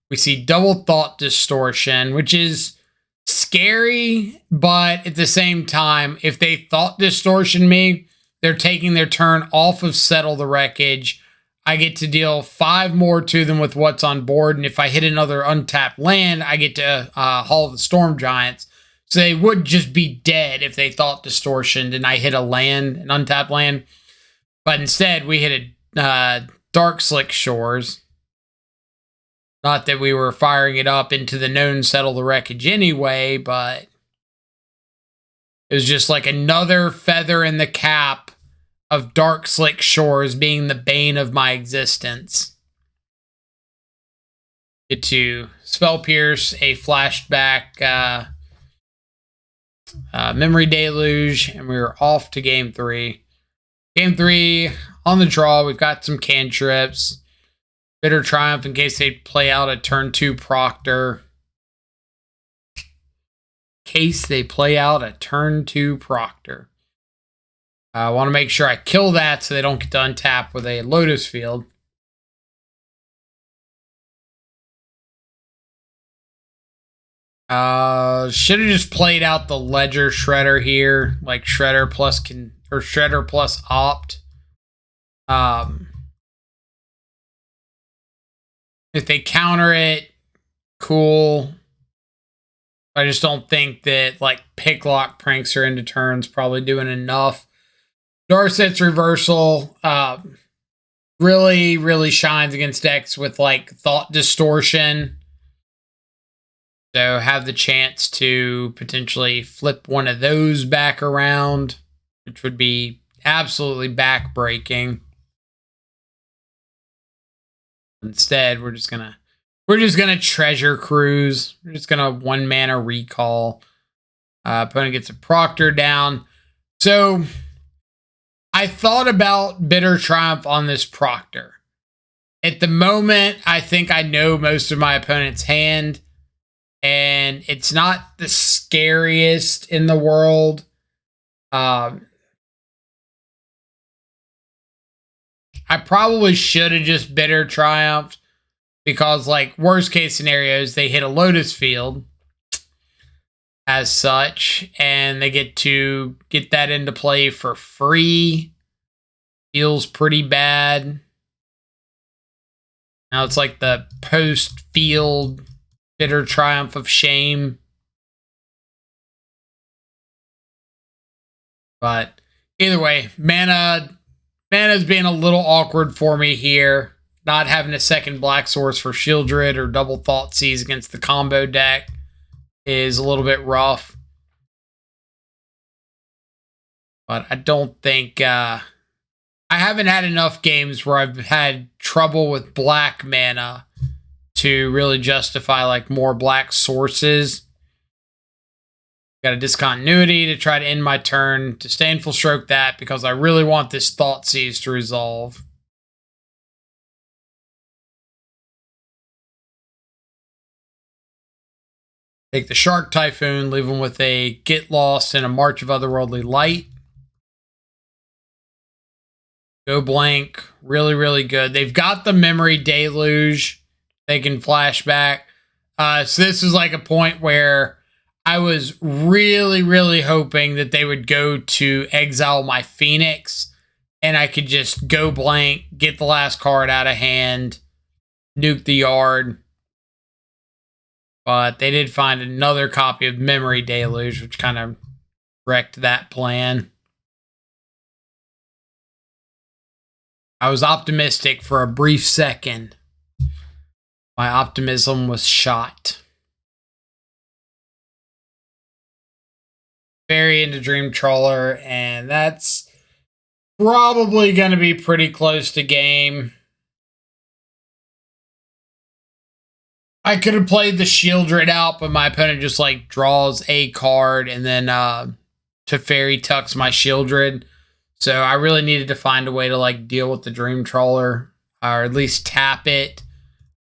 We see double Thought Distortion, which is scary, but at the same time, if they Thought Distortion me, they're taking their turn off of Settle the Wreckage. I get to deal 5 more to them with what's on board, and if I hit another untapped land, I get to haul the Storm Giants. So they would just be dead if they Thought Distortion and I hit a land, an untapped land. But instead, we hit a Dark Slick Shores. Not that we were firing it up into the known Settle the Wreckage anyway, but it was just like another feather in the cap of Dark Slick Shores being the bane of my existence. Get to Spell Pierce, a flashback Memory Deluge, and we were off to Game 3. Game 3, on the draw, we've got some cantrips. Bitter Triumph in case they play out a turn 2 Proctor. I want to make sure I kill that so they don't get to untap with a Lotus Field. Should have just played out the Ledger Shredder here, like Shredder plus Opt. If they counter it, cool. I just don't think that like Picklock Prankster into turns probably doing enough. Darset's Reversal really, really shines against decks with like Thought Distortion. So have the chance to potentially flip one of those back around, which would be absolutely back-breaking. Instead, we're just gonna Treasure Cruise. We're just gonna 1 mana recall. Opponent gets a Proctor down. So I thought about Bitter Triumph on this Proctor. At the moment, I think I know most of my opponent's hand, and it's not the scariest in the world. I probably should have just Bitter Triumphed because, like, worst case scenarios, they hit a Lotus Field as such, and they get to get that into play for free. Feels pretty bad. Now it's like the post-field Bitter Triumph of shame. But either way, Mana's being a little awkward for me here. Not having a second Black Source for Shieldred or double Thoughtseize against the combo deck is a little bit rough. But I don't think... I haven't had enough games where I've had trouble with black mana to really justify like more black sources. Got a Discontinuity to try to end my turn, Disdainful Stroke that because I really want this Thoughtseize to resolve. Take the Shark Typhoon, leave them with a Get Lost and a March of Otherworldly Light. Go blank. Really, really good. They've got the memory deluge. They can flash back. So this is like a point where I was really, really hoping that they would go to exile my Phoenix and I could just go blank, get the last card out of hand, nuke the yard. But they did find another copy of Memory Deluge, which kind of wrecked that plan. I was optimistic for a brief second. My optimism was shot. Very into Dream Trawler, and that's probably going to be pretty close to game. I could have played the Shieldred out, but my opponent just like draws a card and then Teferi tucks my Shieldred. So I really needed to find a way to like deal with the Dream Trawler, or at least tap it,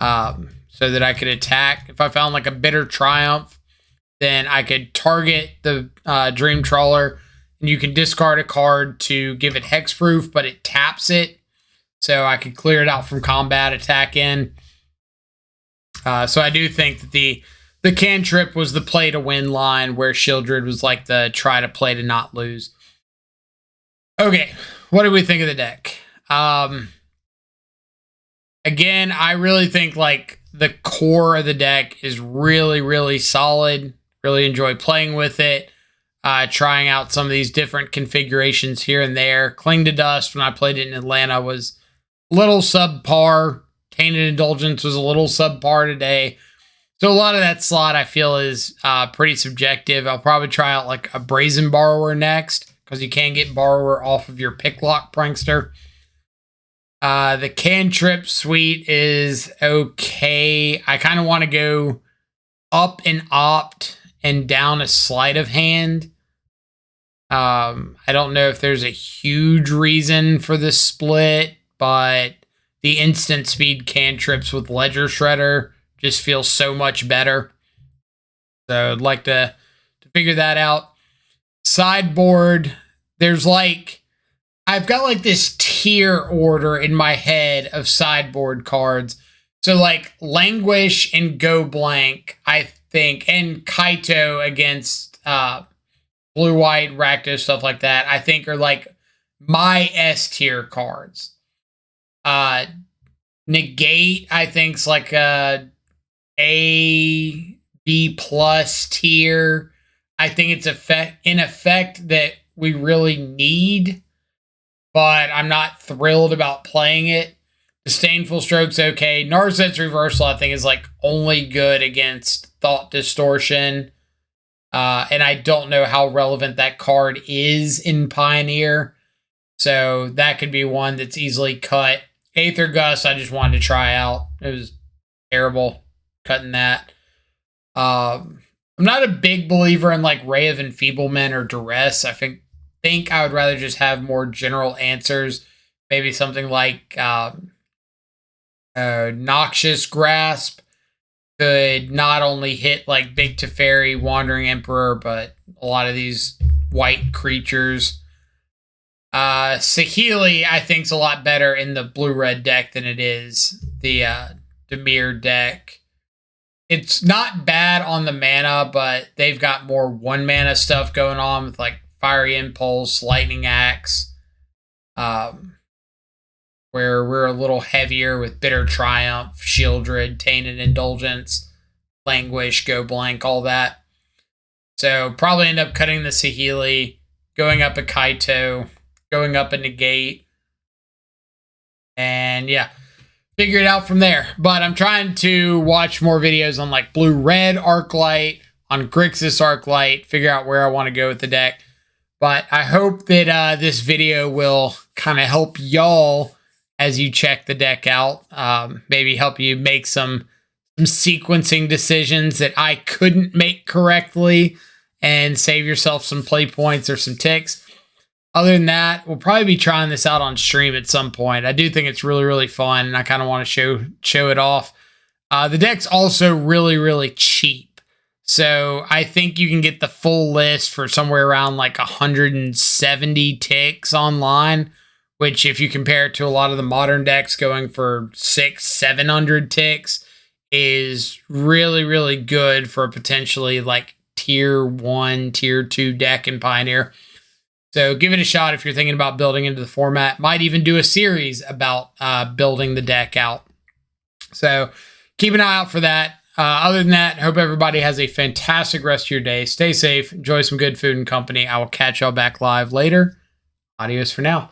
so that I could attack. If I found like a Bitter Triumph, then I could target the Dream Trawler, and you can discard a card to give it hexproof, but it taps it, so I could clear it out from combat, attack in. So I do think that the cantrip was the play to win line, where Shieldred was like the try to play to not lose. Okay, what do we think of the deck? Again, I really think like the core of the deck is really, really solid. Really enjoy playing with it. Trying out some of these different configurations here and there. Cling to Dust, when I played it in Atlanta, was a little subpar. Tainted Indulgence was a little subpar today. So a lot of that slot I feel is pretty subjective. I'll probably try out like a Brazen Borrower next, because you can get Borrower off of your Picklock Prankster. The cantrip suite is okay. I kind of want to go up an opt and down a sleight of hand. I don't know if there's a huge reason for this split, but the instant speed cantrips with Ledger Shredder just feels so much better. So I'd like to figure that out. Sideboard, there's like, I've got like this tier order in my head of sideboard cards. So like Languish and Go Blank, I think, and Kaito against Blue-White, Rakdos, stuff like that, I think are like my S tier cards. Negate, I think, is like a B plus tier. I think it's in effect that we really need, but I'm not thrilled about playing it. Disdainful Stroke's okay. Narset's Reversal, I think, is like only good against Thought Distortion. And I don't know how relevant that card is in Pioneer. So that could be one that's easily cut. Aether Gust, I just wanted to try out. It was terrible cutting that. I'm not a big believer in like Ray of Enfeeblement or Duress. I think I would rather just have more general answers. Maybe something like Noxious Grasp could not only hit like Big Teferi, Wandering Emperor, but a lot of these white creatures. Saheeli, I think, is a lot better in the blue-red deck than it is the Dimir deck. It's not bad on the mana, but they've got more one-mana stuff going on with like Fiery Impulse, Lightning Axe, where we're a little heavier with Bitter Triumph, Shieldred, Tainted Indulgence, Languish, Go Blank, all that. So probably end up cutting the Saheeli, going up a Kaito, going up a Negate, and yeah, figure it out from there. But I'm trying to watch more videos on like blue-red Arclight, on Grixis Arclight, figure out where I want to go with the deck. But I hope that this video will kind of help y'all as you check the deck out. Maybe help you make some sequencing decisions that I couldn't make correctly, and save yourself some play points or some ticks. Other than that, we'll probably be trying this out on stream at some point. I do think it's really, really fun, and I kind of want to show it off. The deck's also really, really cheap. So I think you can get the full list for somewhere around like 170 ticks online, which if you compare it to a lot of the modern decks going for 600-700 ticks, is really, really good for a potentially like tier 1, tier 2 deck in Pioneer. So give it a shot if you're thinking about building into the format. Might even do a series about building the deck out. So keep an eye out for that. Other than that, hope everybody has a fantastic rest of your day. Stay safe. Enjoy some good food and company. I will catch y'all back live later. Adios for now.